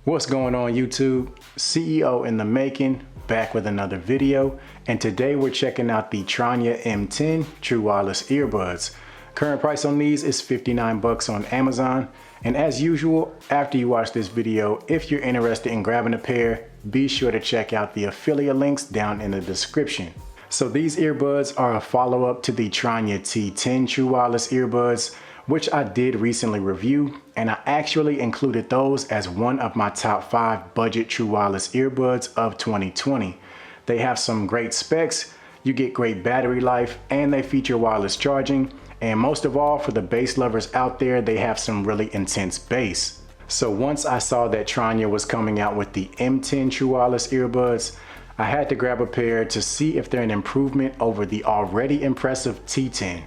What's going on YouTube? CEO in the making, back with another video, and today we're checking out the Tranya M10 True Wireless Earbuds. Current price on these is 59 bucks on Amazon, and as usual, after you watch this video, if you're interested in grabbing a pair, be sure to check out the affiliate links down in the description. So these earbuds are a follow-up to the Tranya T10 True Wireless Earbuds, which I did recently review, and I actually included those as one of my top 5 budget true wireless earbuds of 2020. They have some great specs, you get great battery life, and they feature wireless charging, and most of all, for the bass lovers out there, they have some really intense bass. So once I saw that Tranya was coming out with the M10 True Wireless Earbuds, I had to grab a pair to see if they're an improvement over the already impressive T10.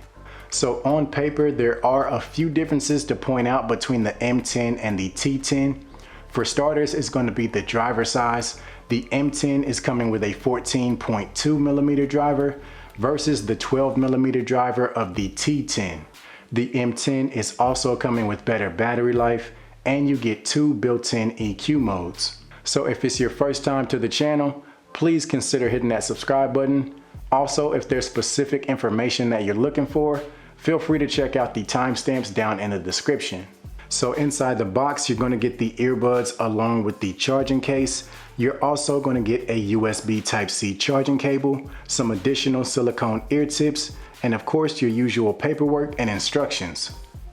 So on paper, there are a few differences to point out between the M10 and the T10. For starters, it's going to be the driver size. The M10 is coming with a 14.2 millimeter driver versus the 12 millimeter driver of the T10. The M10 is also coming with better battery life, and you get 2 built-in EQ modes. So if it's your first time to the channel, please consider hitting that subscribe button. Also, if there's specific information that you're looking for, feel free to check out the timestamps down in the description. So inside the box, you're going to get the earbuds along with the charging case. You're also going to get a USB Type-C charging cable, some additional silicone ear tips, and of course your usual paperwork and instructions.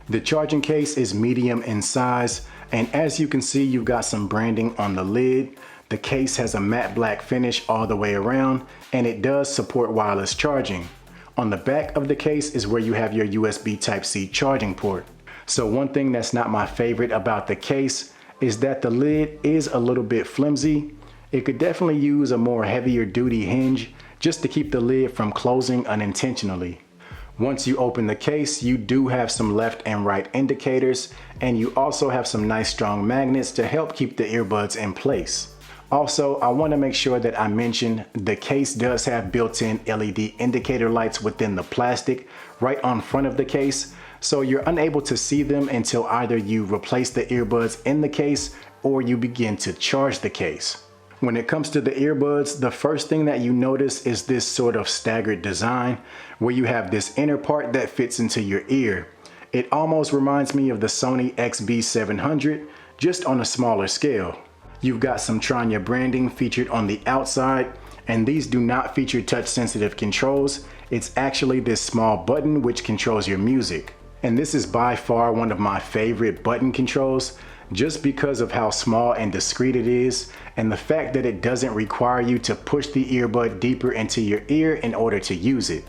The charging case is medium in size, and as you can see, you've got some branding on the lid. The case has a matte black finish all the way around, and it does support wireless charging. On the back of the case is where you have your USB Type-C charging port. So one thing that's not my favorite about the case is that the lid is a little bit flimsy. It could definitely use a more heavier duty hinge just to keep the lid from closing unintentionally. Once you open the case, you do have some left and right indicators, and you also have some nice strong magnets to help keep the earbuds in place. Also, I want to make sure that I mention the case does have built-in LED indicator lights within the plastic right on front of the case, so you're unable to see them until either you replace the earbuds in the case or you begin to charge the case. When it comes to the earbuds, the first thing that you notice is this sort of staggered design where you have this inner part that fits into your ear. It almost reminds me of the Sony XB700, just on a smaller scale. You've got some Tranya branding featured on the outside, and these do not feature touch sensitive controls. It's actually this small button which controls your music. And this is by far one of my favorite button controls, just because of how small and discreet it is, and the fact that it doesn't require you to push the earbud deeper into your ear in order to use it.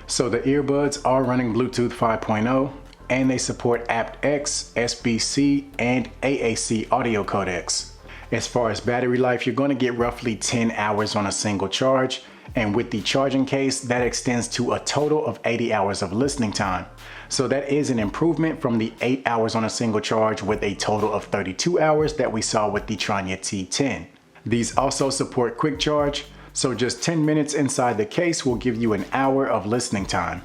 So the earbuds are running Bluetooth 5.0, and they support aptX, SBC, and AAC audio codecs. As far as battery life, you're going to get roughly 10 hours on a single charge, and with the charging case, that extends to a total of 80 hours of listening time. So that is an improvement from the 8 hours on a single charge with a total of 32 hours that we saw with the Tranya T10. These also support quick charge, so just 10 minutes inside the case will give you an hour of listening time.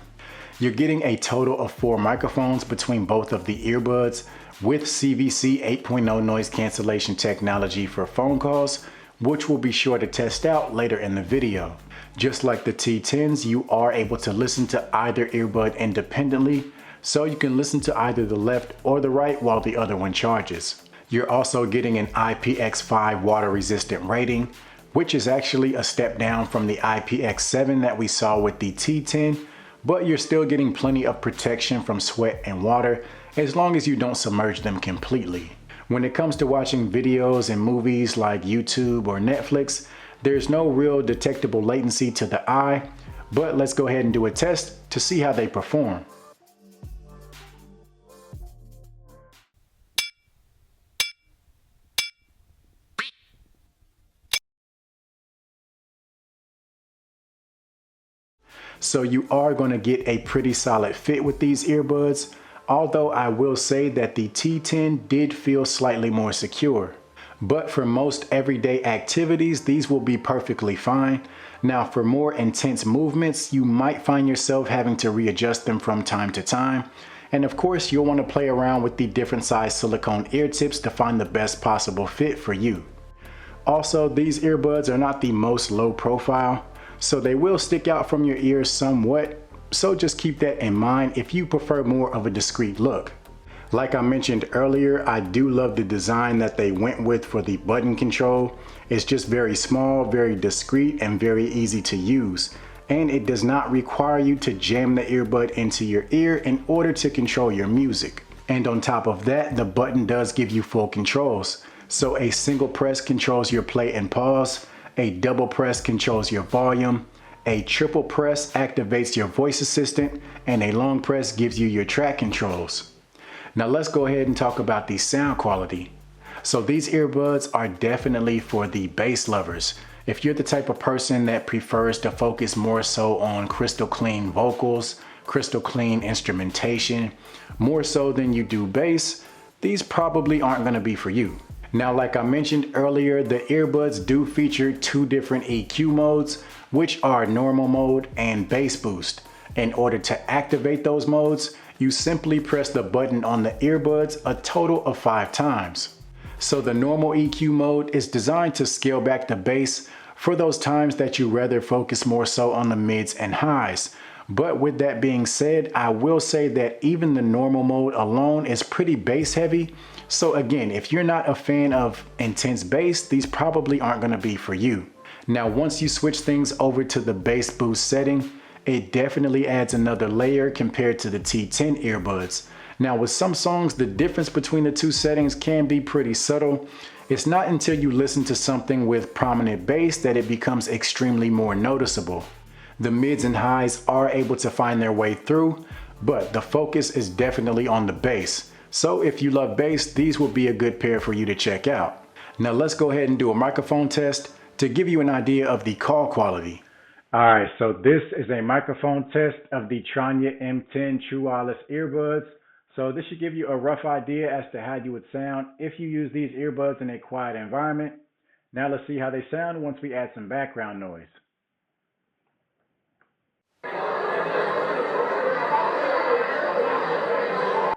You're getting a total of 4 microphones between both of the earbuds, with CVC 8.0 noise cancellation technology for phone calls, which we'll be sure to test out later in the video. Just like the T10s, you are able to listen to either earbud independently, so you can listen to either the left or the right while the other one charges. You're also getting an IPX5 water resistant rating, which is actually a step down from the IPX7 that we saw with the T10, but you're still getting plenty of protection from sweat and water as long as you don't submerge them completely. When it comes to watching videos and movies like YouTube or Netflix, there's no real detectable latency to the eye, but let's go ahead and do a test to see how they perform. So you are going to get a pretty solid fit with these earbuds, although I will say that the T10 did feel slightly more secure. But for most everyday activities, these will be perfectly fine. Now for more intense movements, you might find yourself having to readjust them from time to time, And of course, you'll want to play around with the different size silicone ear tips to find the best possible fit for you. Also, these earbuds are not the most low profile, so they will stick out from your ears somewhat, so just keep that in mind if you prefer more of a discreet look. Like I mentioned earlier, I do love the design that they went with for the button control. It's just very small, very discreet, and very easy to use. And it does not require you to jam the earbud into your ear in order to control your music. And on top of that, the button does give you full controls. So a single press controls your play and pause, a double press controls your volume, a triple press activates your voice assistant, and a long press gives you your track controls. Now let's go ahead and talk about the sound quality. So these earbuds are definitely for the bass lovers. If you're the type of person that prefers to focus more so on crystal clean vocals, crystal clean instrumentation, more so than you do bass, these probably aren't going to be for you. Now, like I mentioned earlier, the earbuds do feature two different EQ modes, which are normal mode and bass boost. In order to activate those modes, you simply press the button on the earbuds a total of 5 times. So the normal EQ mode is designed to scale back the bass for those times that you rather focus more so on the mids and highs. But with that being said, I will say that even the normal mode alone is pretty bass heavy. So again, if you're not a fan of intense bass, these probably aren't going to be for you. Now, once you switch things over to the bass boost setting, it definitely adds another layer compared to the T10 earbuds. Now, with some songs, the difference between the two settings can be pretty subtle. It's not until you listen to something with prominent bass that it becomes extremely more noticeable. The mids and highs are able to find their way through, but the focus is definitely on the bass. So if you love bass, these will be a good pair for you to check out. Now let's go ahead and do a microphone test to give you an idea of the call quality. Alright, so this is a microphone test of the Tranya M10 True Wireless Earbuds. So this should give you a rough idea as to how you would sound if you use these earbuds in a quiet environment. Now let's see how they sound once we add some background noise.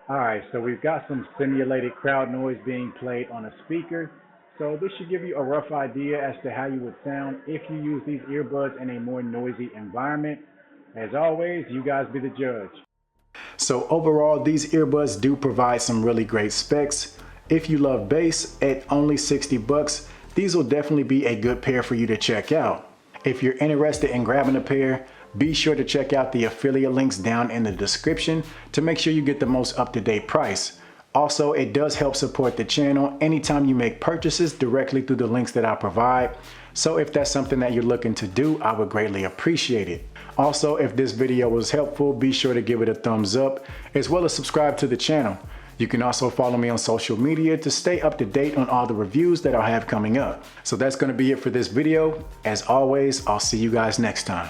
Alright, so we've got some simulated crowd noise being played on a speaker. So this should give you a rough idea as to how you would sound if you use these earbuds in a more noisy environment. As always, you guys be the judge. So overall, these earbuds do provide some really great specs. If you love bass, at only $60, these will definitely be a good pair for you to check out. If you're interested in grabbing a pair, be sure to check out the affiliate links down in the description to make sure you get the most up-to-date price. Also, it does help support the channel anytime you make purchases directly through the links that I provide. So if that's something that you're looking to do, I would greatly appreciate it. Also, if this video was helpful, be sure to give it a thumbs up, as well as subscribe to the channel. You can also follow me on social media to stay up to date on all the reviews that I'll have coming up. So that's going to be it for this video. As always, I'll see you guys next time.